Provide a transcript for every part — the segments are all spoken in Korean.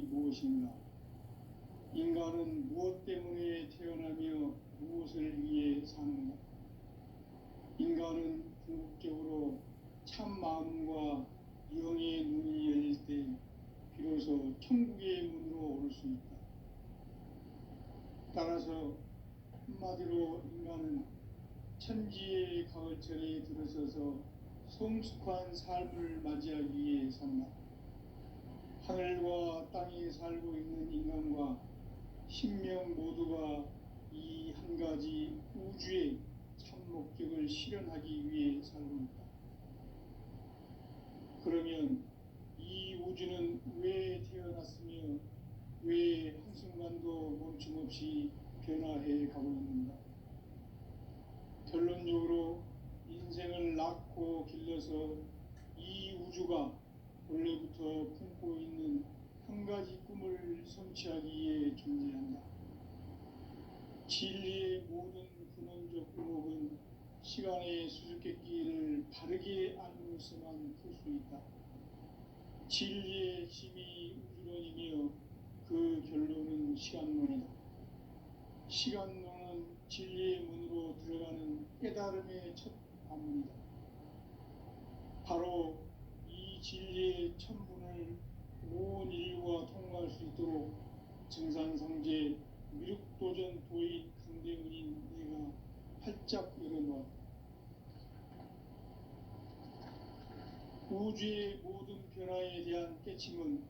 무엇인가? 인간은 무엇 때문에 태어나며 무엇을 위해 사는가? 인간은 궁극적으로 참 마음과 영의 눈이 열릴 때 비로소 천국의 문으로 오를 수 있다. 따라서 한마디로 인간은 천지의 가을철에 들어서서 성숙한 삶을 맞이하기 위해 산다. 하늘과 땅에 살고 있는 인간과 신명 모두가 이 한 가지 우주의 참 목적을 실현하기 위해 살고 있다. 그러면 이 우주는 왜 태어났으며 왜 한순간도 멈춤없이 변화해 가고 있는가? 결론적으로 인생을 낳고 길러서 이 우주가 원래부터 품고 있는 한 가지 꿈을 성취하기 위해 존재한다. 진리의 모든 근원적 의목은 시간의 수수께끼를 바르게 알면서만 풀 수 있다. 진리의 핵심이 우주론이며 그 결론은 시간론이다. 시간론은 진리의 문으로 들어가는 깨달음의 첫 관문이다. 바로 이 진리의 천문을 온 인류가 통과할 수 있도록 증산성제 미륵도전 도인 강대문인 내가 활짝 열어놓았다. 우주의 모든 변화에 대한 깨침은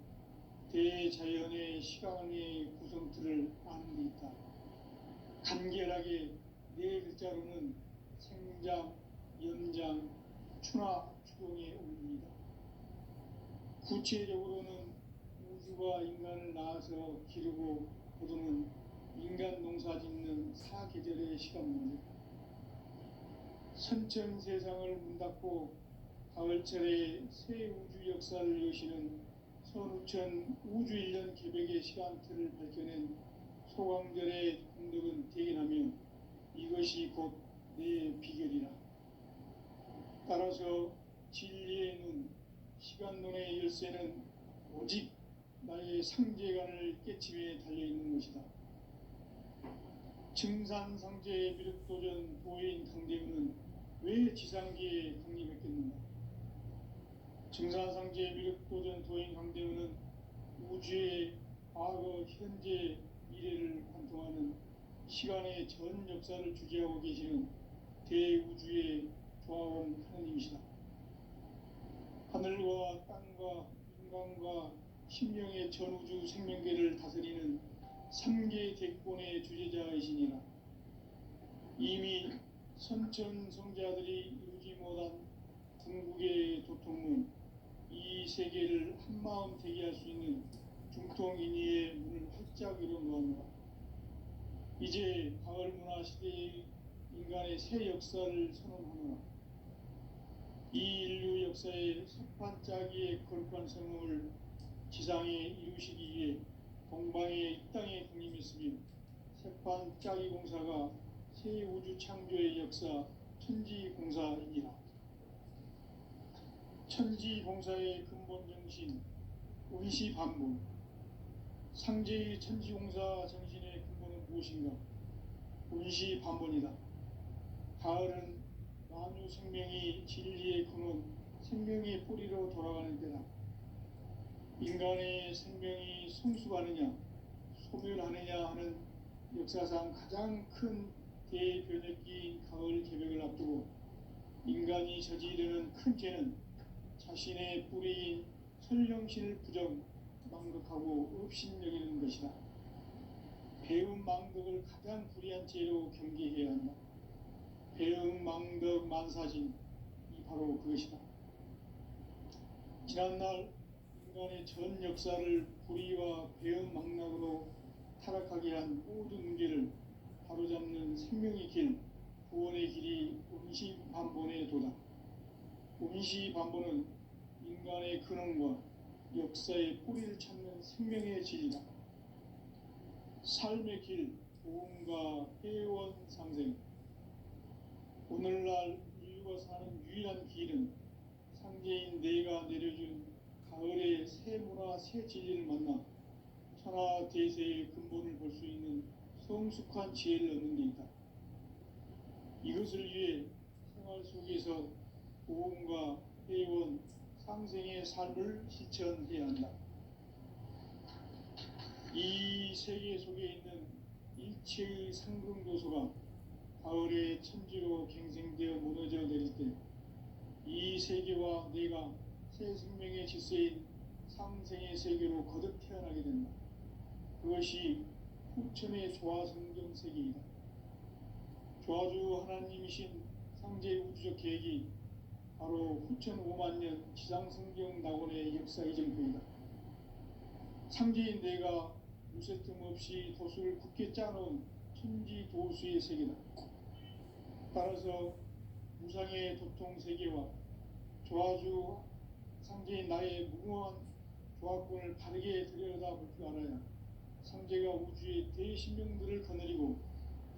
대자연의 시간의 구성틀을 아는 데 있다. 간결하게 네 글자로는 생장, 연장, 추나 추동에 올립니다. 구체적으로는 우주가 인간을 낳아서 기르고 거두는 인간 농사 짓는 사계절의 시간 문제, 선천 세상을 문 닫고 가을철에 새 우주 역사를 여시는 선우천 우주 1년 계백의 시간틀을 밝혀낸 소강절의 공덕은 대견하며 이것이 곧 내 비결이라. 따라서 진리의 눈, 시간론의 열쇠는 오직 나의 상제관을 깨침에 달려있는 것이다. 증산상제의 미륵도전 도인 강대문은 왜 지상계에 강림했겠는가? 증산상제의 미륵도전 도인 강대문은 우주의 과거, 현재, 미래를 관통하는 시간의 전 역사를 주재하고 계시는 대우주의 조화원 하느님이시다. 하늘과 땅과 인간과 신명의 전우주 생명계를 다스리는 3개 대권의 주제자이시니라. 이미 선천성자들이 이루지 못한 궁극의 도통문, 이 세계를 한마음 되게 할 수 있는 중통인의의 문을 활짝 열어놓았노라. 이제 가을문화 시대의 인간의 새 역사를 선언하노라. 이 인류 역사의 석판짜기의 거룩한 성공을 지상에 이루시기 위해 동방의 이 땅에 강림했으며 석판짜기 공사가 새 우주 창조의 역사 천지공사이니라. 천지공사의 근본 정신 운시반본, 상제의 천지공사 정신의 근본은 무엇인가? 운시반본이다. 가을은 만유 생명이 진리의 근원, 생명의 뿌리로 돌아가는 때다. 인간의 생명이 성숙하느냐, 소멸하느냐 하는 역사상 가장 큰 대변혁기인 가을 개벽을 앞두고 인간이 저지르는 큰 죄는 자신의 뿌리인 설령신을 부정, 망덕하고 업신여기는 것이다. 배움 망덕을 가장 불의한 죄로 경계해야 한다. 배움 망덕 만사진, 이 바로 그것이다. 지난날 인간의 전 역사를 불의와 배움 망락으로 타락하게 한 모든 문제를 바로잡는 생명의 길, 구원의 길이 운시반본의 도다. 운시반본은 인간의 근원과 역사의 뿌리를 찾는 생명의 진리다. 삶의 길, 도움과 회원 상생. 오늘날 인류가 사는 유일한 길은 상제인 내가 내려준 가을의 새 문화, 새 진리를 만나 천하 대세의 근본을 볼 수 있는 성숙한 지혜를 얻는 데 있다. 이것을 위해 생활 속에서 보험과 회원, 상생의 삶을 실천해야 한다. 이 세계 속에 있는 일체의 상승조소가 가을의 천지로 갱생되어 무너져 내릴 때 이 세계와 내가 새 생명의 질서인 상생의 세계로 거듭 태어나게 된다. 그것이 후천의 조화성경 세계이다. 조화주 하나님이신 상제 우주적 계획이 바로 후천 5만 년 지상성경 낙원의 역사 이정표이다. 상제인 내가 무쇠 틈 없이 도수를 굳게 짜놓은 천지 도수의 세계다. 따라서 무상의 도통 세계와 조화주 상제인 나의 무궁한 조화권을 바르게 들여다볼 줄 알아야 상제가 우주의 대신명들을 거느리고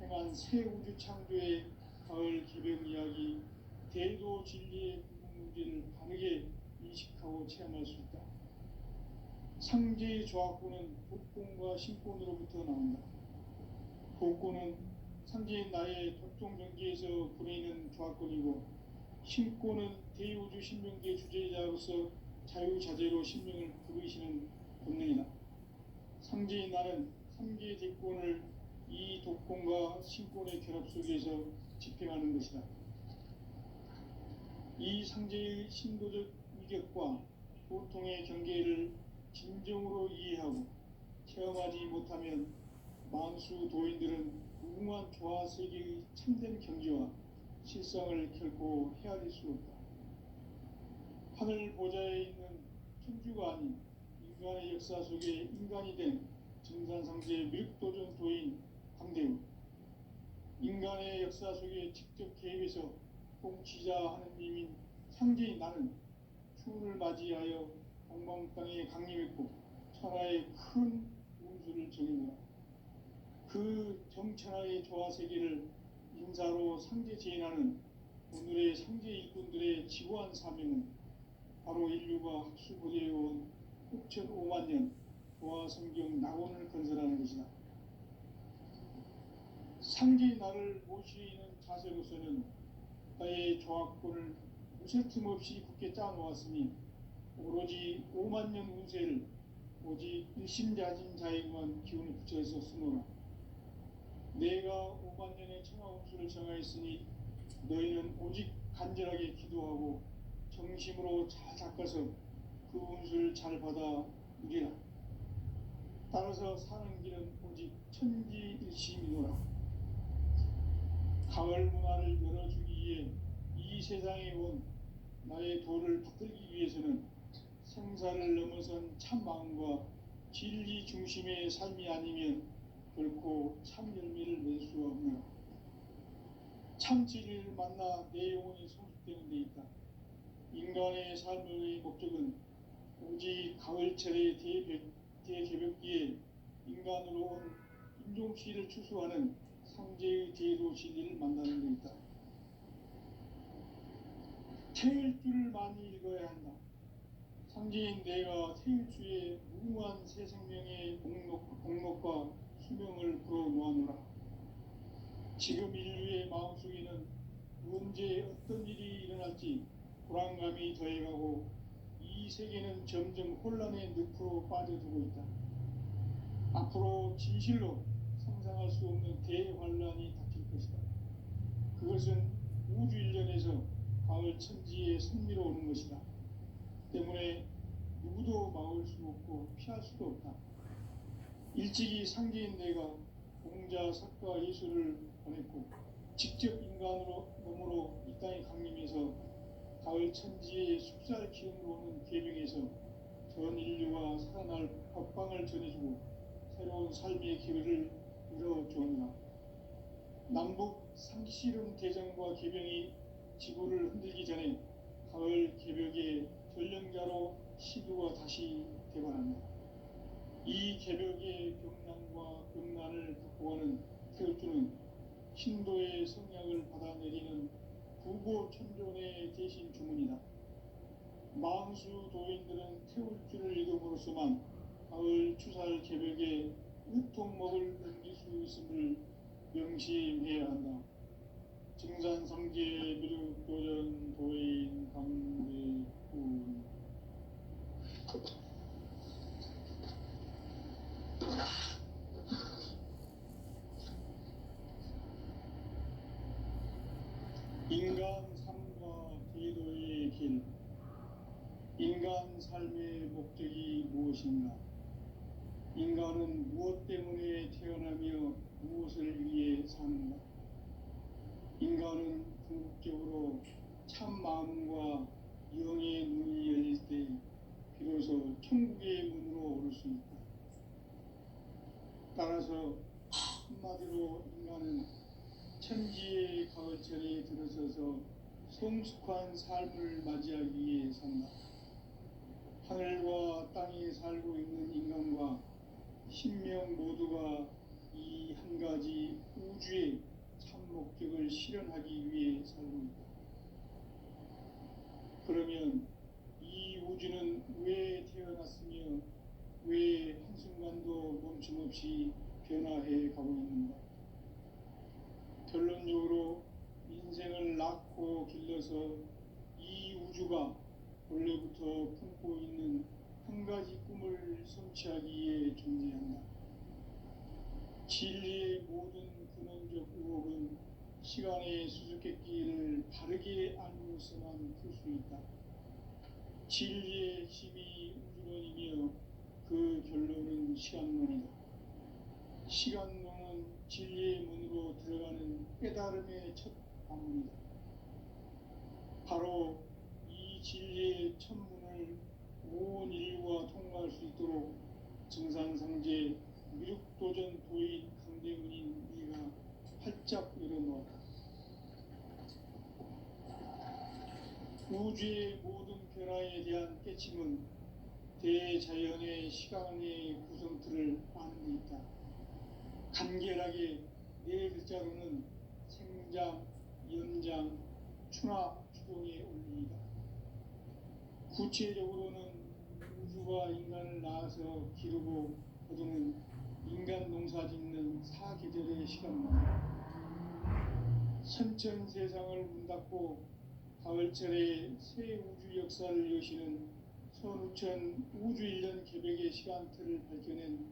행한 새 우주 창조의 가을 개벽 이야기, 대도 진리의 궁극 문제를 바르게 인식하고 체험할 수 있다. 상제의 조화권은 복권과 신권으로부터 나온다. 복권은 상제인 나의 도통 경계에서 부리는 조화권이고, 신권은 대우주 신명계 주제자로서 자유자재로 신명을 부르시는 본능이다. 상제인 나는 3개의 대권을 이 독권과 신권의 결합 속에서 집행하는 것이다. 이 상제의 신도적 위격과 보통의 경계를 진정으로 이해하고 체험하지 못하면 만수 도인들은 무궁한 조화 세계의 참된 경지와 실상을 결코 헤아릴 수 없다. 하늘 보좌에 있는 천주가 아닌 인간의 역사 속에 인간이 된 증산상제 밀도전 도인 강대우, 인간의 역사 속에 직접 개입해서 통치자 하느님인 상제인 나는 추운을 맞이하여 동방 땅에 강림했고 천하의 큰 운수를 정해놓아 그 정천하의 조화 세계를 인사로 상제 제인하는 오늘의 상제 일꾼들의 지고한 사명은 바로 인류가 학수고대해온 후천 5만 년 조화 성경 낙원을 건설하는 것이다. 상제의 나를 모시는 자세로서는 나의 조화권을 무쇠 틈 없이 굳게 짜놓았으니 오로지 5만 년 운세를 오직 일심자진 자에게만 기운을 붙여서 쓰노라. 내가 5만 년의 천하 운수를 정하였으니 너희는 오직 간절하게 기도하고 정심으로 잘 닦아서 그 운수를 잘 받아 누리라. 따라서 사는 길은 오직 천지일심이노라. 가을 문화를 열어주기 위해 이 세상에 온 나의 도를 받들기 위해서는 생사를 넘어선 참 마음과 진리 중심의 삶이 아니면 결코 참 열매를 낼 수 없노라. 참 진리를 만나 내 영혼이 성숙되는 데 있다. 인간의 삶의 목적은 오직 가을철의 대개벽기에 인간으로 온 인종씨를 추수하는 상제의 대도 진리를 만나는 데 있다. 태일주를 많이 읽어야 한다. 상제인 내가 태일주의 무궁한 새 생명의 공목과 수명을 불어놓아노라. 지금 인류의 마음속에는 언제 어떤 일이 일어날지 불안감이 더해가고 이 세계는 점점 혼란의 늪으로 빠져들고 있다. 앞으로 진실로 상상할 수 없는 대환란이 닥칠 것이다. 그것은 우주 일련에서 가을 천지에 선미로 오는 것이다. 때문에 누구도 막을 수 없고 피할 수도 없다. 일찍이 상제인 내가 공자, 석가, 예수를 보냈고 직접 인간으로 몸으로 이 땅에 강림해서 가을 천지의 숲살 기운으로 오는 계명에서 전 인류가 살아날 법방을 전해주고 새로운 삶의 기회를 이뤄주었노라. 남북 상씨름 대전과 계명이 지구를 흔들기 전에 가을 개벽의 전령자로 시교가 다시 되관한다. 이 개벽의 병난과 병난을 극복하는 태울주는 신도의 성약을 받아내리는 부고천존의 대신 주문이다. 망수 도인들은 태울주를 읽음으로써만 가을 추살 개벽에 유통목을 넘길 수 있음을 명심해야 한다. 증산상제 미륵도전 도인 강대군. 인간 삶과 대도의 길. 인간 삶의 목적이 무엇인가? 인간은 무엇 때문에 태어나며 무엇을 위해 사는가? 인간은 궁극적으로 참 마음과 영의 눈이 열릴 때 비로소 천국의 문으로 오를 수 있다. 따라서 한마디로 인간은 천지의 가을철에 들어서서 성숙한 삶을 맞이하기 위해 산다. 하늘과 땅에 살고 있는 인간과 신명 모두가 이 한 가지 우주의 참 목적을 실현하기 위해 살고 있다. 그러면 이 우주는 왜 태어났으며 왜 한순간도 멈춤없이 변화해 가고 있는가? 결론적으로 인생을 낳고 길러서 이 우주가 원래부터 품고 있는 한 가지 꿈을 성취하기 위해 존재한다. 진리의 모든 근원적 의혹은 시간의 수수께끼를 바르게 알고서만 풀 수 있다. 진리의 핵심이 우주론이며 그 결론은 시간론이다. 시간론은 진리의 문으로 들어가는 깨달음의 첫 방문이다. 바로 이 진리의 첫 문을 온 인류가 통과할 수 있도록 증산상제 미륵도전 도인 강대문인 네가 활짝 열어놓았다. 우주의 모든 변화에 대한 깨침은 대자연의 시간의 구성틀을 아는 데 있다. 간결하게 네 글자로는 생장, 연장, 추나 추동의 원리이다. 구체적으로는 우주가 인간을 낳아서 기르고 거두는 인간 농사 짓는 사계절의 시간입니다. 선천 세상을 문 닫고 가을철에 새 우주 역사를 여시는 선우천 우주 1년 개벽의 시간틀을 밝혀낸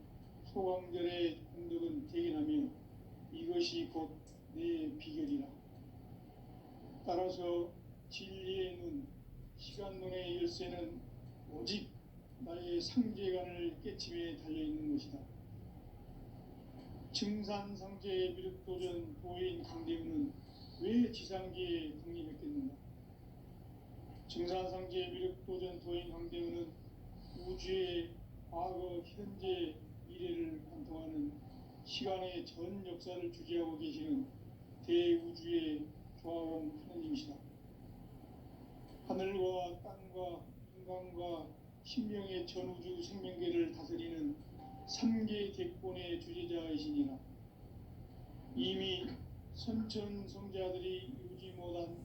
소강절의 공덕은 대견하며 이것이 곧 내 비결이라. 따라서 진리의 눈, 시간론의 열쇠는 오직 나의 상제관을 깨침에 달려있는 것이다. 증산상제 미륵도전 도인 강대훈은 왜 지상계에 강림했겠는가? 증산상제 미륵도전 도인 강대훈은 우주의 과거, 현재, 미래를 관통하는 시간의 전 역사를 주재하고 계시는 대우주의 조화원 하느님이시다. 하늘과 땅과 인간과 신명의 전우주 생명계를 다스리는 3개 대권의 주재자이시니라. 이미 선천성자들이 이루지 못한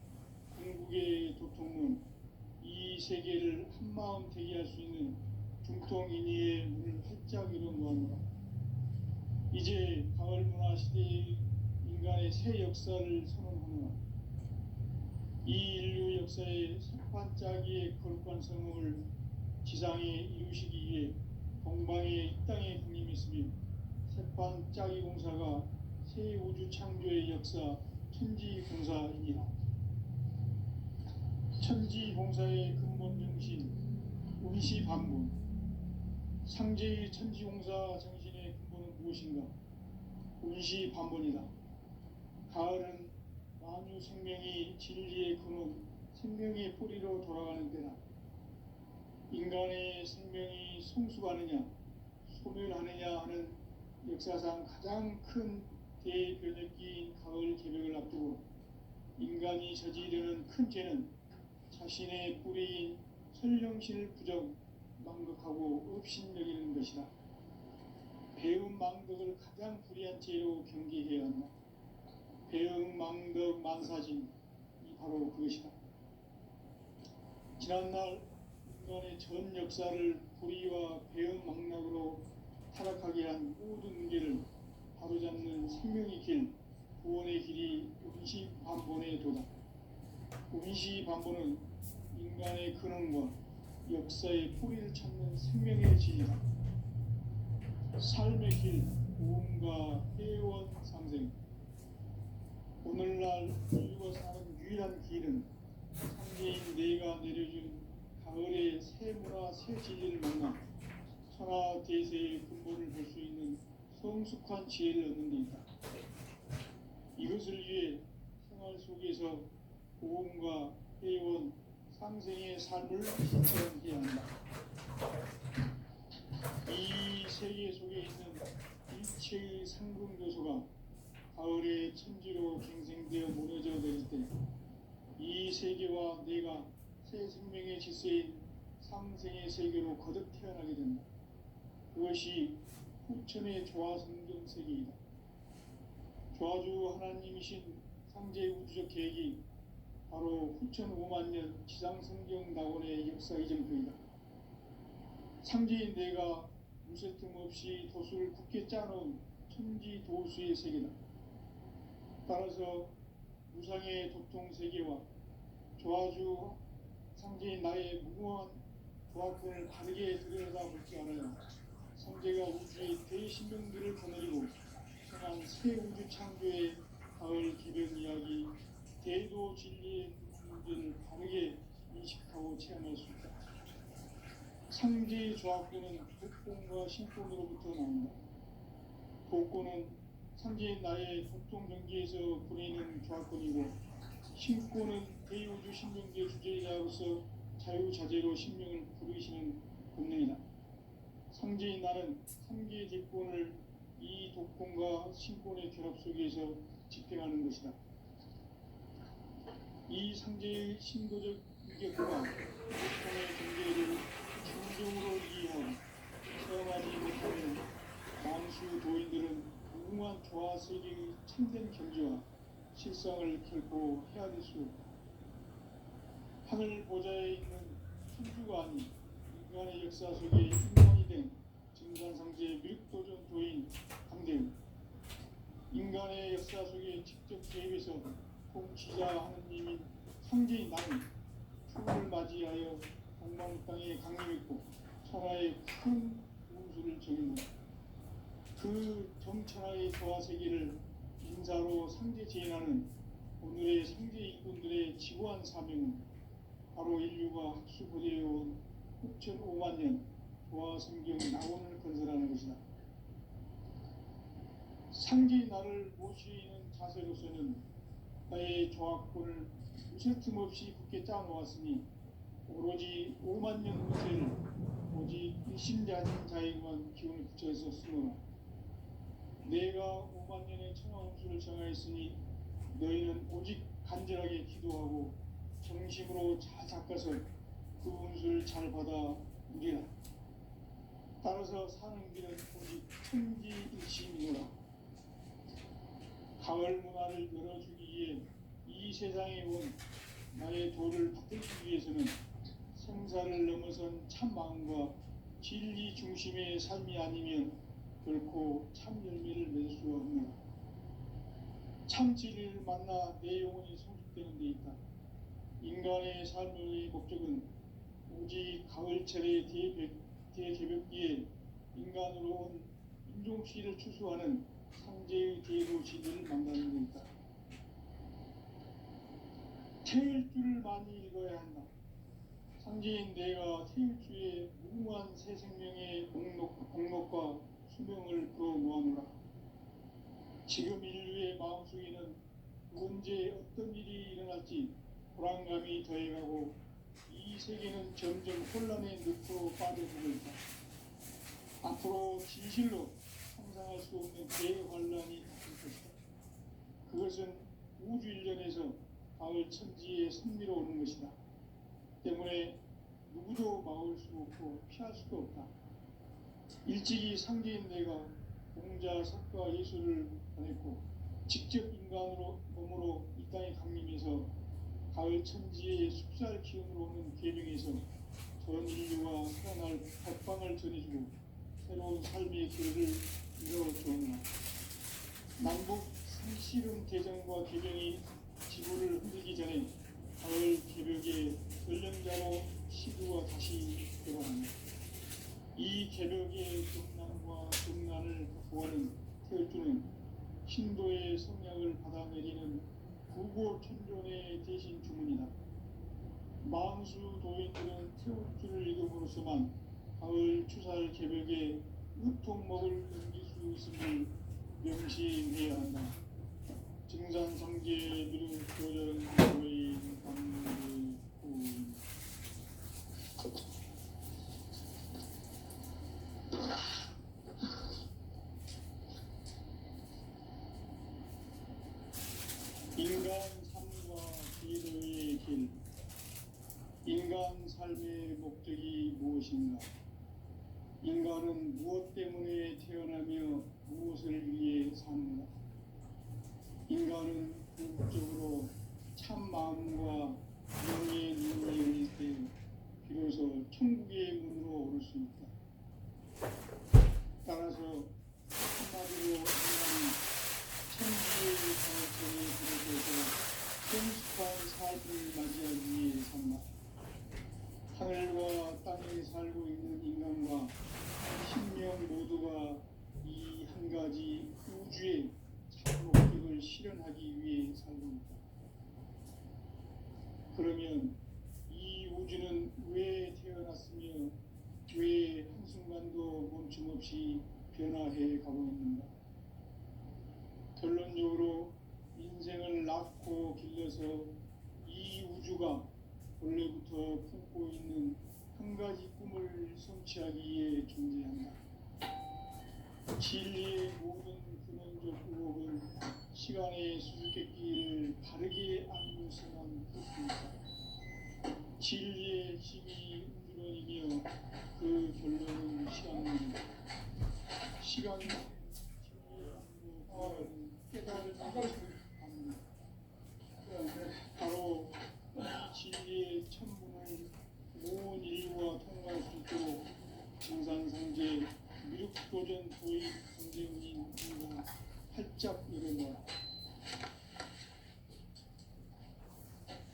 궁극의 도통문, 이 세계를 한마음 되게 할 수 있는 중통인의의 문을 활짝 열어놓았노라. 이제 가을 문화 시대의 인간의 새 역사를 선언하노라. 이 인류 역사의 석판짜기의 거룩한 성음을 지상에 이루시기 위해 동방의 이 땅에 강림했으며 석판짜기 공사가 새 우주 창조의 역사 천지공사이니라. 천지공사의 근본 정신 운시반문. 상제의 천지공사 정신의 근본은 무엇인가? 운시반문이다. 가을은 만유 생명이 진리의 근원, 생명의 뿌리로 돌아가는 때다. 인간의 생명이 성숙하느냐, 소멸하느냐 하는 역사상 가장 큰 대변혁기인 가을 개벽을 앞두고 인간이 저지르는 큰 죄는 자신의 뿌리인 설령신을 부정, 망극하고 업신여기는 것이다. 배움 망덕을 가장 불의한 죄로 경계해야 한다. 배움 망덕 만사진, 이 바로 그것이다. 지난날 인간의 전 역사를 불의와 배움 망락으로 타락하게 한 모든 문제를 바로잡는 생명의 길, 구원의 길이 운시반본에 도다. 운시반본은 인간의 근원과 역사의 뿌리를 찾는 생명의 진리다. 삶의 길, 구원과 회원 상생. 오늘날 인류가 사는 유일한 길은 창조인 내가 내려준 가을의 새 문화, 새 진리를 만나 천하 대세의 근본을 볼 수 있는 성숙한 지혜를 얻는 데 있다. 이것을 위해 생활 속에서 보험과 회원, 상생의 삶을 실천해야 한다. 이 세계 속에 있는 일체의 상금 요소가 가을의 천지로 갱생되어 무너져 내릴 때 이 세계와 내가 새 생명의 질서인 상생의 세계로 거듭 태어나게 된다. 그것이 후천의 조화성경 세계이다. 조화주 하나님이신 상제 우주적 계획이 바로 후천 5만 년 지상성경 낙원의 역사 이정표이다. 상제인 내가 무쇠 틈 없이 도수를 굳게 짜놓은 천지 도수의 세계다. 따라서 무상의 도통 세계와 조화주 상제인 나의 무궁한 조화권을 바르게 들여다볼 줄 알아요. 상제가 우주의 대신명들을 거느리고 성한 새 우주 창조의 가을 기변 이야기, 대도 진리의 문제를 바르게 인식하고 체험할 수 있다. 상제의 조화권은 독권과 신권으로부터 나온다. 독권은 상제인 나의 도통 경계에서 부리는 조화권이고, 신권은 대우주 신명계 주제자로서 자유자재로 신명을 부르시는 본능이다. 상제인 나는 3개의 뒷권을 이 독권과 신권의 결합 속에서 집행하는 것이다. 이 상제의 신도적 인격과 독권의 경계를 중정으로 이해하고 체험하지 못하는 망수 도인들은 무궁한 조화 세계의 참된 경지와 실상을 결코 헤아릴 수 없다. 하늘 보좌에 있는 천주가 아닌 인간의 역사 속에 인간이 된 증산상제 밀도전 도인 강대우, 인간의 역사 속에 직접 개입해서 통치자 하느님인 상제인 나는 추후를 맞이하여 동방 땅에 강림했고 천하의 큰 운수를 정했다. 그 정천하의 조화 세계를 인사로 상제 제인하는 오늘의 상제 일꾼들의 지구한 사명은 바로 인류가 학수고대해온 후천 5만 년 조화 성경 낙원을 건설하는 것이다. 상제의 나를 모시는 자세로서는 나의 조화권을 무쇠 틈 없이 굳게 짜놓았으니 오로지 5만 년 후세를 오직 일심자진 자에게만 기운을 붙여서 쓰노라. 내가 5만 년의 천하운수를 정하였으니 너희는 오직 간절하게 기도하고 정심으로 잘 닦아서 그 운수를 잘 받아 누리라. 따라서 사는 길은 오직 천지일심이노라. 가을 문화를 열어주기 위해 이 세상에 온 나의 도를 받들기 위해서는 생사를 넘어선 참 마음과 진리 중심의 삶이 아니면 결코 참 열매를 맺을 수가 없노라. 참 진리를 만나 내 영혼이 성숙되는 데 있다. 인간의 삶의 목적은 오직 가을철의 대개벽기에 인간으로 온 인종시를 추수하는 상제의 대도 진리를 만나는 데 있다. 태일주를 많이 읽어야 한다. 상제인 내가 태일주의 무궁한 새 생명의 목록과 수명을 그어 놓아노라. 지금 인류의 마음속에는 언제 어떤 일이 일어날지 불안감이 더해가고 이 세계는 점점 혼란의 늪으로 빠져들고 있다. 앞으로 진실로 상상할 수 없는 대환란이 닥칠 것이다. 그것은 우주 일련에서 가을 천지의 섭리로 오는 것이다. 때문에 누구도 막을 수 없고 피할 수도 없다. 일찍이 상제인 내가 공자, 석가, 예수를 보냈고 직접 인간으로 몸으로 이 땅에 강림해서 가을 천지의 숲살 기운으로 오는 계명에서 전 인류와 살아날 법방을 전해주고 새로운 새로운 삶의 길을 열어주었나. 남북 상씨름 개정과 개경이 지구를 흔들기 전에 가을 개벽의 전령자로 시구가 다시 돌아간다. 이 개벽의 경난과 동난을 극복하는 태열주는 신도의 성약을 받아내리는 구고천존의 대신 주문이다. 만수 도인들은 태울주를 읽음으로써만 가을 추살 개벽에 으통먹을 넘길 수 있음을 명시해야 한다. 증산상제 미륵 교전 도인 강대군. 인간 삶과 기도의 길. 인간 삶의 목적이 무엇인가? 인간은 무엇 때문에 태어나며 무엇을 위해 사는가? 인간은 궁극적으로 참 마음과 영의 눈이 열릴 때 비로소 천국의 문으로 오를 수 있다. 따라서 한마디로 인간은 천지의 가능성에 비롯해서 성숙한 삶을 맞이하기 위해 산다. 하늘과 땅에 살고 있는 인간과 신명 모두가 이 한 가지 우주의 참 목적을 실현하기 위해 살고 있다. 그러면 이 우주는 왜 태어났으며 왜 한순간도 멈춤없이 변화해 가고 있는가? 결론적으로 인생을 낳고 길러서 이 우주가 원래부터 품고 있는 한 가지 꿈을 성취하기 위해 존재한다. 진리의 모든 근원적 의혹은 시간의 수수께끼를 바르게 알고서만 그렇습니다. 진리의 핵심이 우주론이며 그 결론은 시간론이다. 시간은 진리의 안무 깨달을 받는 바로 진리의 천문을 온 인류가 통과할 수 있도록 증산상제 미륵도전 도의 강대문인 우리가 활짝 열어놓아.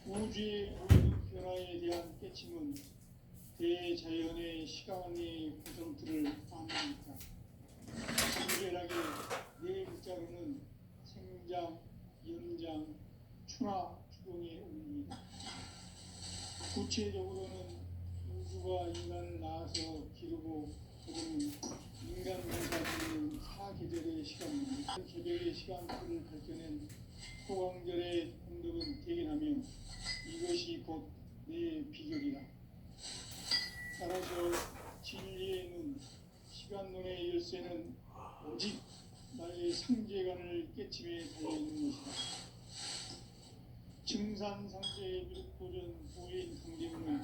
우주의 모든 변화에 대한 깨침은 대자연의 시간의 구성틀을 안습니다. 간결하게 네 글자로는 생장, 연장, 추나 추동의 의미입니다. 구체적으로는 우주가 인간을 낳아서 기르고 거두는 인간 공사되는 사계절의 시간입니다. 계절의 시간표를 밝혀낸 소강절의 공덕은 대견하며 이것이 곧 내 비결이다. 따라서 진리에는 시간론의 열쇠는 오직 나의 상제관을 깨침에 달려있는 것이다. 증산상제 미륵도전 도인 강대문은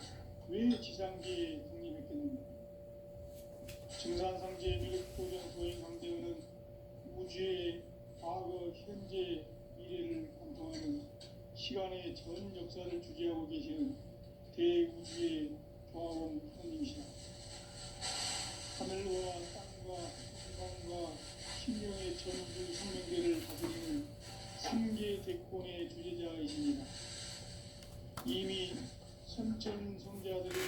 왜 지상계에 독립했겠는가? 증산상제 미륵도전 도인 강대문은 우주의 과거, 현재, 미래를 관통하는 시간의 전 역사를 주재하고 계시는 대우주의 조화원 하나님이시다. 하늘과 땅과 공간과 신령의 전부 생명계를 다스리는 삼계 대권의 주제자이십니다. 이미 선천 성자들의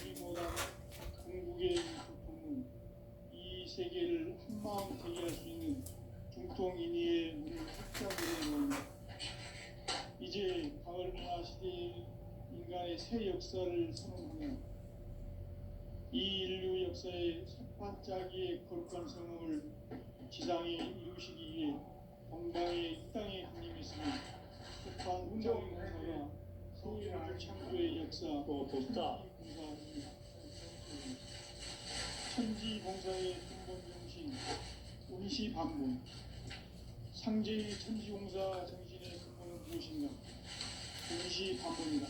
우리보다 궁극의 고통은 이 세계를 한마음 되게 할 수 있는 중통인의의 문을 활짝 열어놓습니다. 이제 가을 문화 시대의 인간의 새 역사를 선언하며 이 인류 역사의 섣반짜기의 거룩한 성공을 지상에 이루시기 위해 동방의 이 땅에 강림했으며 북한 운동공사가 서울의 창조의 역사 천지봉사의 근본 정신 운시반문. 상제의 천지봉사 정신의 근본은 무엇인가? 운시반문이다.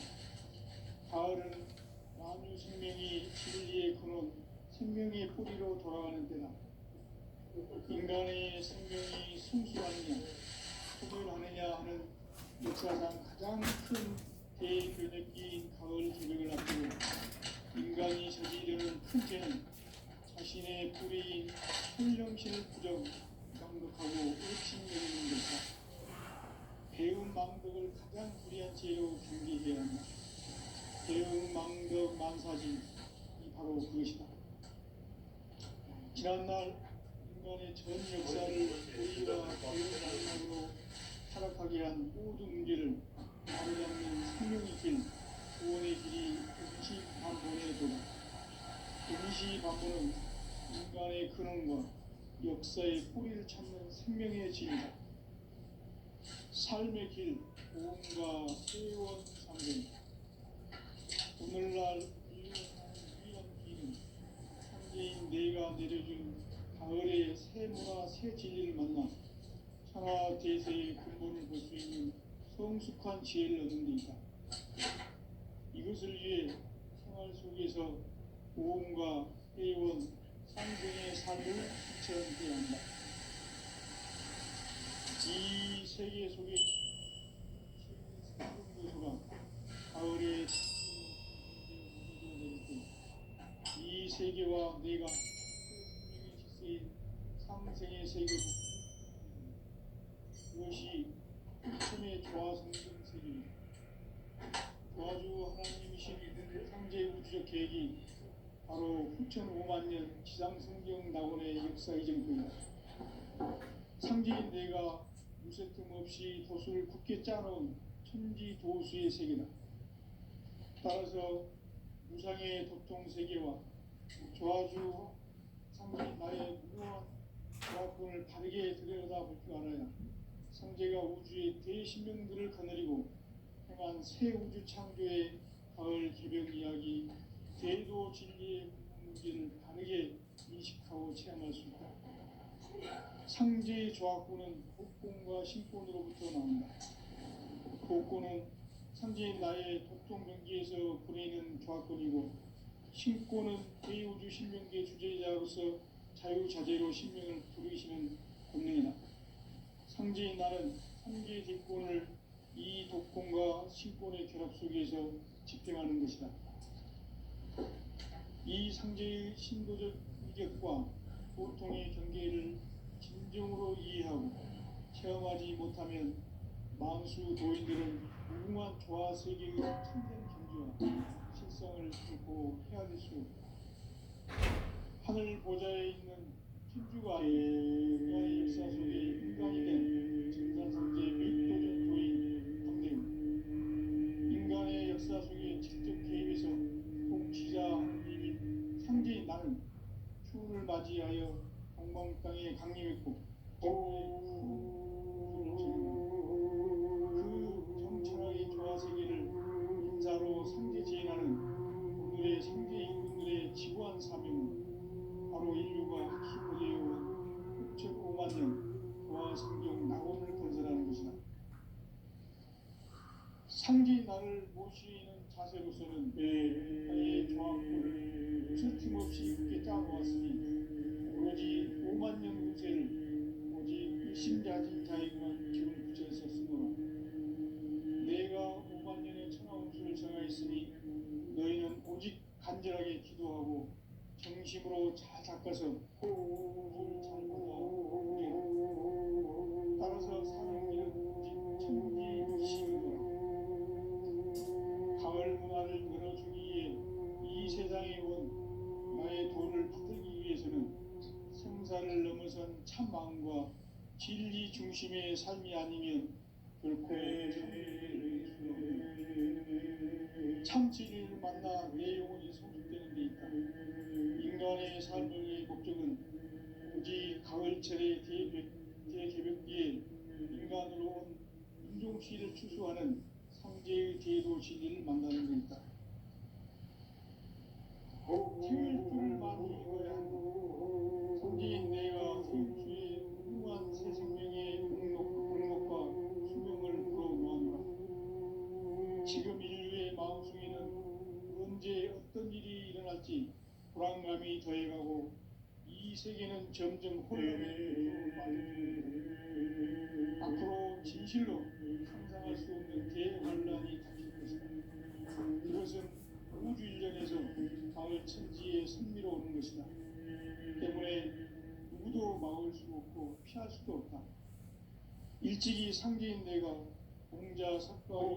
가을은 만유 생명이 진리의 근원, 생명의 뿌리로 돌아가는 때다. 인간의 생명이 성숙하느냐, 소멸하느냐 하는 역사상 가장 큰 대변혁기인 가을 개벽을 앞두고 인간이 저지르는 큰 죄는 자신의 불의인 현령신을 부정 망덕하고 의심여기는 것이다. 배은 망덕을 가장 불의한 죄로 경계해야 한다. 배은 망덕 만사지 이 바로 그것이다. 지난날 인간의 전 역사를 불의와 배은 망덕으로 타락하게 한 모든 문제를 바로잡는 생명의 길, 구원의 길이 임시반본의 도다. 임시반본은 인간의 근원과 역사의 뿌리를 찾는 생명의 진이다. 삶의 길, 보험과 회원 상생. 오늘날 위한 길은 상제인 내가 내려준 가을의 새 문화 새 진리를 만나 천하 대세의 근본을 볼 수 있는 성숙한 지혜를 얻는 데 있다. 이것을 위해 생활 속에서 보험과 회원, 상생의 삶을 실천해야 한다. 이 세계 속에 생명도서가 가을에 이 세계와 내가 생명의 질서인 상생의 세계로 그것이 천의 조화성등 세계입니다. 조화주 하나님이신 상제 우주적 계획이 바로 후천 5만 년 지상성경 낙원의 역사 이전입니다. 상제인 내가 무쇠틈 없이 도수를 굳게 짜놓은 천지 도수의 세계다. 따라서 무상의 도통 세계와 조화주 상제인 나의 무한 조화권을 바르게 들여다볼 줄 알아야 상제가 우주의 대신명들을 거느리고 행한 새 우주 창조의 가을 개벽 이야기, 대도 진리의 문제를 바르게 인식하고 체험할 수 있다. 상제의 조합구는 복권과 신권으로부터 나온다. 복권은 상제인 나의 독종 경기에서 보내는 조합권이고, 신권은 대우주 신명계 주제자로서 자유자재로 신명을 부르시는 권능이다. 상제인 나는 상제의 뒷권을 이 독권과 신권의 결합 속에서 집행하는 것이다. 이 상제의 신도적 위격과 보통의 경계를 진정으로 이해하고 체험하지 못하면 만수 도인들은 무궁한 조화 세계의 참된 경지와 실성을 듣고 헤아릴 수 없다. 하늘 보좌에 있는 천주가 인간의 역사 속에 인간이 된 진산상제의 밀도적 도인 담대입니다. 인간의 역사 속에 직접 개입해서 통치자 하느님인 상제인 나는 추운을 맞이하여 동방 땅에 강림했고 그 정찰하기 조화 세계를 인사로 상제 지행하는 오늘의 상제 임금들의 지구한 사명은 바로 인류가 힘을 내어온 6,5만 년 조화 성경 낙원을 건설하는 것이다. 상제인 나를 모시는 자세로서는 나의 조합을 무슨 틈없이 굳게 짜놓았으니 오로지 5만 년 운세를 오직 일심자진 자에게만 기운을 붙여서 쓰노라. 내가 5만 년의 천하운수를 정하였으니 너희는 오직 간절하게 기도하고 정심으로 잘 닦아서 불을 잘 받아 따라서 사는 길은 오직 천지이시니라. 가을 문화를 열어주기 위해 이 세상에 온 나의 도를 받들기 위해서는 생사를 넘어선 참 마음과 진리 중심의 삶이 아니면 결코 참 진리를 만나 내 영혼이 성숙되는 데 있다. 인간의 삶의 목적은 오직 가을철의 대개벽기에 인간으로 온 인종시를 추수하는 상제의 대도 진리를 만나는 데 있다. 태일주를 많이 읽어야 한다. 상제인 내가 태일주의 무한 새 생명의 공목과 수명을 불어놓아노라. 지금 인류의 마음속에는 언제 어떤 일이 일어날지 불안감이 더해가고 이 세계는 점점 혼란의 늪으로 빠져들고 앞으로 진실로 상상할 수 없는 대환란이 닥칠 것이다. 그것은 우주 일련에서 가을 천지에 선미로 오는 것이다. 때문에 누구도 막을 수 없고 피할 수도 없다. 일찍이 상계인 내가 공자 석가의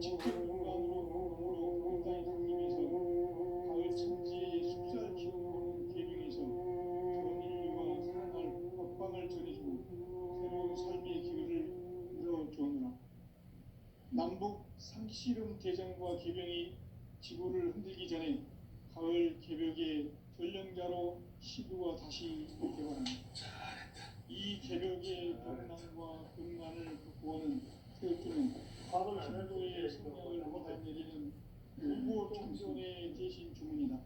직접 인간으로 땅에 강림해서 가을 천지의 숲살 키우는 계명에서 전 인류가 살아날 법방을 전해주고 새로운 삶의 기회를 열어주었노라. 남북 상씨름 대전과 개병이 지구를 흔들기 전에 가을 개벽의 전령자로 시구가 다시 개발한다. 이 개벽의 벽난과 금난을 극복하는 태극기는 천도의 성령을 받아내리는 일부 청년의 대신 주문이다.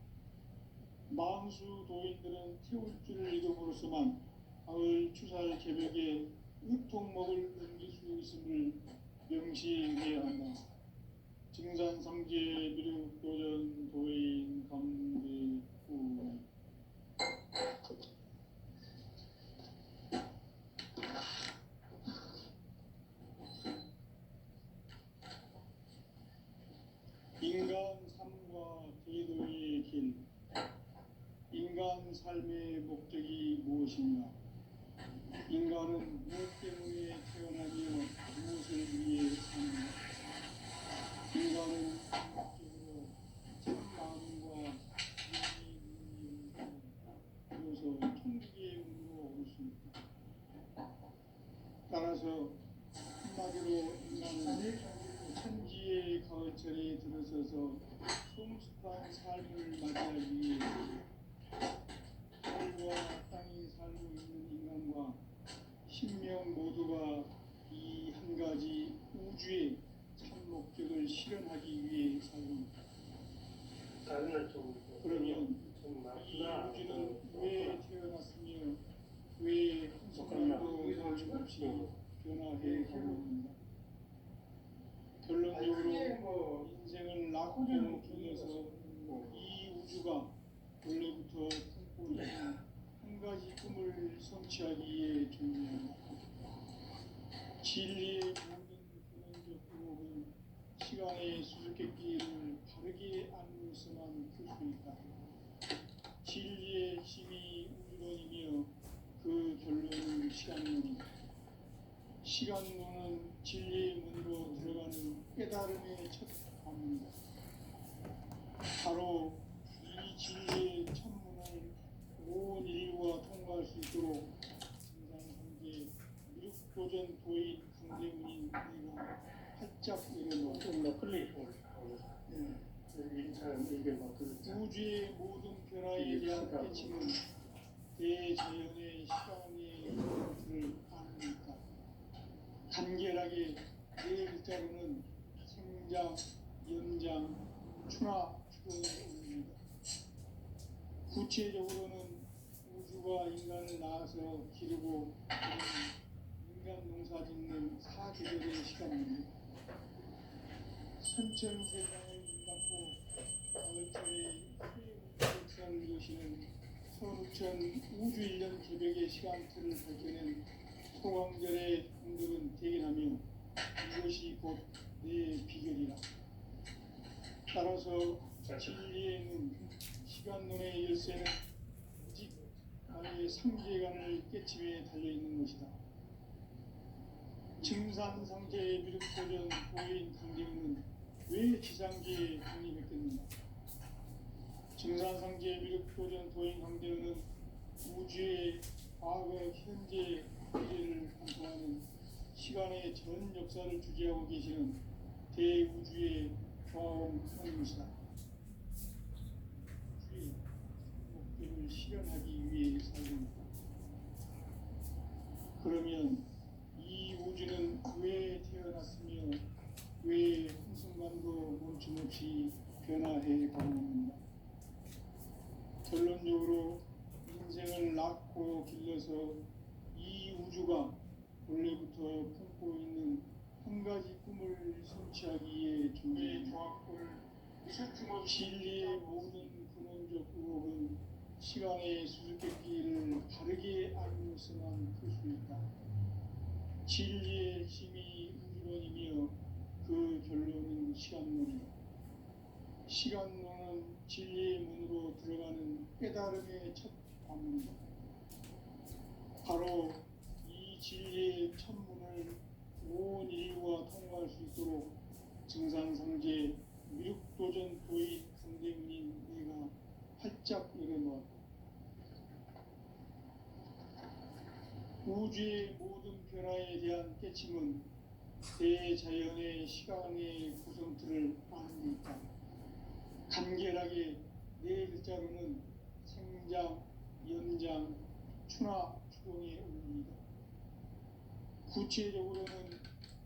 망수 도인들은 태울 줄을 이름으로서만 가을 추살 개벽에 으통목을 넘길 수 있음을 명시해야 한다. 증산상제 미륵도전 도인 감대구 인간 삶과 제도의 길. 인간 삶의 목적이 무엇인가? 인간은 무엇 때문에 태어나며 무엇을 위해 사는가? 인간은 궁극적으로 참 마음과 윤리 비로소 천국의 문으로 올 수 있다. 따라서 한마디로 인간은 천지의 가을철에 들어서서 성숙한 삶을 맞이하기 위해 하늘과 땅에 살고 있는 인간과 신명 모두가 이 한 가지 우주의 참 목적을 실현하기 위해 살고 그러면 이 우주는 왜 태어났으며 왜 한순간도 멈춤없이 변화해 가고 있는가? 결론적으로 인생을 낳고 길러서 이 우주가 원래부터 품고 있는 한 가지 꿈을 성취하기 위해 존재한다. 진리의 모든 근원적 의혹은 시간의 수수께끼를 바르게 안으로서만 풀 수 있다. 진리의 핵심이 우주론이며 그 결론은 시간론이다. 시간론은 진리의 문으로 들어가는 깨달음의 첫 관문이다. 바로 이 진리의 천문을 온 인류가 통과할 수 있도록 증산상제 미륵도전 도인 강대문인 내가 활짝 열어놓아. 우주의 모든 변화에 대한 깨침은 대자연의 시간의 흐름을 아는 데 있다. 간결하게 네 글자로는 생장, 연장, 추나, 추론을 올립니다. 구체적으로는 우주가 인간을 낳아서 기르고 인간 농사 짓는 사계절의 시간입니다. 선천세상을 문닫고 가을철에 새 역사를 이루시는 서루천 우주 1년 개벽의 시간틀을 밝혀낸 소강절의 분들은 대견하며 이것이 곧 내 비결이라. 따라서 진리에는 시간론의 열쇠는 오직 나의 상계관을 깨침에 달려있는 것이다. 증산상제 미륵도전 도인 강대문은 왜 지상계에 독립했겠는가? 증산상제 미륵도전 도인 강대문은 우주의 과거, 현재, 미래를 관통하는 시간의 전 역사를 주재하고 계시는 대우주의 조화원 하나님이시다. 우주의 목적을 실현하기 위해 살고 있다. 그러면 이 우주는 왜 태어났으며 왜 한순간도 멈춤없이 변화해 가고 있는가? 결론적으로 인생을 낳고 길러서 이 우주가 원래부터 품고 있는 한 가지 꿈을 성취하기 위해 존재의 조합을 진리의 모든 근원적 의혹은 시간의 수수께끼를 바르게 알면서만 풀 수 있다. 진리의 핵심이 우주론이며 그 결론은 시간론이다. 시간론은 진리의 문으로 들어가는 깨달음의 첫 관문이다. 바로 이 진리의 첫 문을 온 인류가 통과할 수 있도록 증산상제 미륵도전 도의 강대문인 내가 활짝 열어놓았다. 우주의 모든 변화에 대한 깨침은 대자연의 시간의 구성틀을 아는 데 있다. 간결하게 네 글자로는 생장, 연장, 추나 추동의 의미이다. 구체적으로는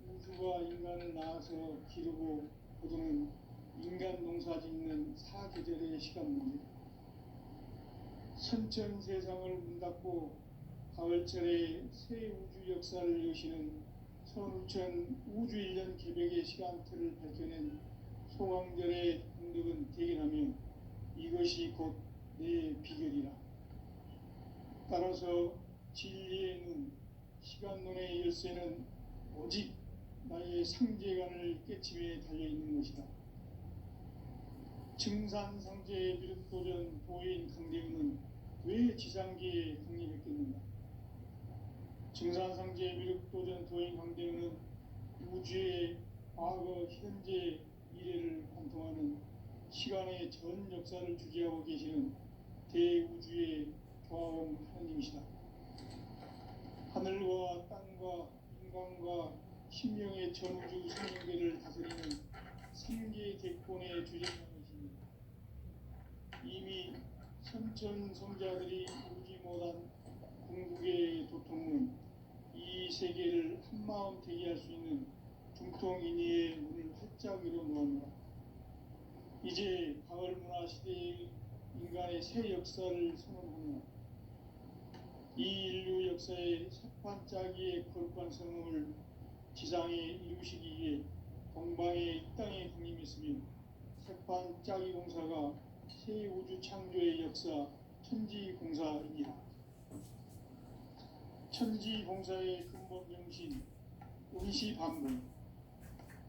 우주가 인간을 낳아서 기르고 거두는 인간 농사 짓는 사계절의 시간 문제. 선천 세상을 문 닫고 가을철에 새 우주 역사를 여시는 선우천 우주 1년 개벽의 시간틀을 밝혀낸 소강절의 공덕은 대견하며 이것이 곧 내 비결이라. 따라서 진리의 눈, 시간론의 열쇠는 오직 나의 상제관을 깨침에 달려있는 것이다. 증산상제의 미륵도전 도인 강대훈은 왜 지상계에 강림했겠는가? 증산상제 미륵도전 도인 강대훈은 우주의 과거, 현재, 미래를 관통하는 시간의 전 역사를 주재하고 계시는 대우주의 교화원 하나님이시다. 하늘과 땅과 인간과 신명의 전우주 생명계를 다스리는 3개 객본의 주재자이십니다. 이미 선천성자들이 오지 못한 궁극의 도통은 이 세계를 한마음 되게 할 수 있는 중통인의의 문을 활짝 열어놓았노라. 이제 가을 문화 시대의 인간의 새 역사를 선언하며 이 인류 역사의 새판짜기의 거룩한 성음을 지상에 이루시기 위해 동방의 이 땅에 강림했으며 새판짜기 공사가 새 우주 창조의 역사 천지공사입니다. 천지공사의 근본 정신 운시반복.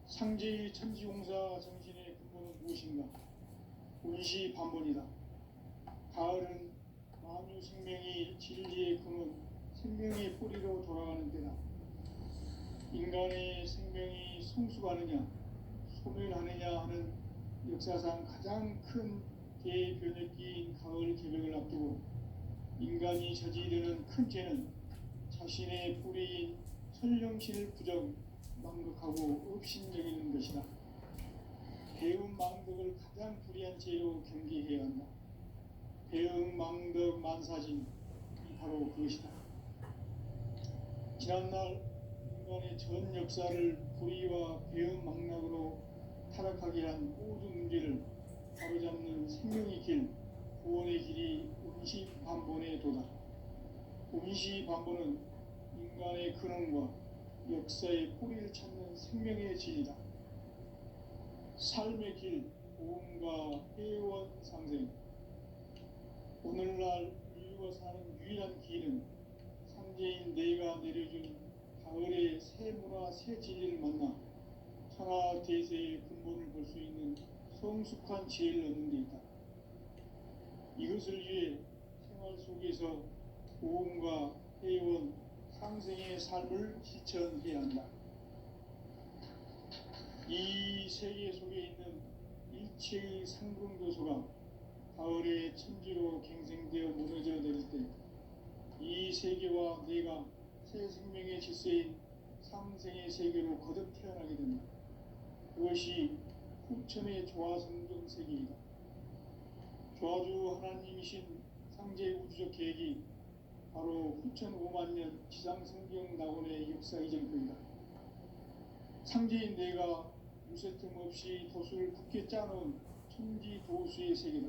상제의 천지공사 정신의 근본은 무엇인가? 운시반복이다. 가을은 만유 생명이 진리의 근원, 생명의 뿌리로 돌아가는 때다. 인간의 생명이 성숙하느냐, 소멸하느냐 하는 역사상 가장 큰 대변혁기인 가을 개벽을 앞두고 인간이 저지르는 큰 죄는 자신의 뿌리인 선령신을 부정, 망극하고 업신여기는 것이다. 배움 망덕을 가장 불의한 죄로 경계해야 한다. 배움 망덕 만사진이 바로 그것이다. 지난날 인간의 전 역사를 불의와 배움 망락으로 타락하게 한 모든 문제를 바로잡는 생명의 길, 구원의 길이 운시반본에 도달. 운시반본은 인간의 근원과 역사의 뿌리를 찾는 생명의 진리다. 삶의 길, 보험과 회원 상생. 오늘날 인류가 사는 유일한 길은 상제인 내가 내려준 가을의 새 문화, 새 진리를 만나 천하 대세의 근본을 볼 수 있는 성숙한 지혜를 얻는 데 있다. 이것을 위해 생활 속에서 보험과 회원, 상생의 삶을 실천해야 한다. 이 세계 속에 있는 일체의 상금교소가 가을의 천지로 갱생되어 무너져 내릴 때 이 세계와 내가 새 생명의 질서인 상생의 세계로 거듭 태어나게 된다. 그것이 후천의 조화성경 세계이다. 조화주 하나님이신 상제 우주적 계획이 바로 후천 5만 년 지상성경 낙원의 역사 이전표이다. 상제인 내가 무쇠틈 없이 도수를 굳게 짜놓은 천지 도수의 세계다.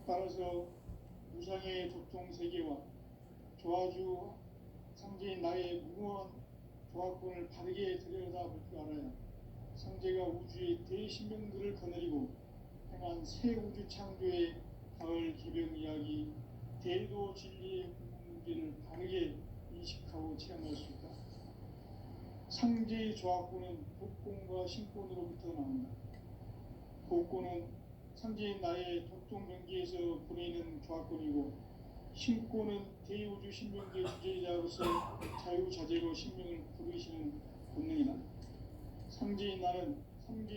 따라서 무상의 도통 세계와 조화주 상제인 나의 무궁한 조화권을 바르게 들여다볼 줄 알아야 상제가 우주의 대신명들을 거느리고 행한 새 우주 창조의 가을 개벽 이야기, 대도 진리의 문제를 바르게 인식하고 체험할 수 있다. 상제의 조화권은 복권과 신권으로부터 나온다. 복고는 상제인 나의 독종 명기에서 보내는 조합권이고 신고는 대우주 신명계 주제자로서 자유자재로 신명을 부르시는 본능이다. 상제인 나는 상제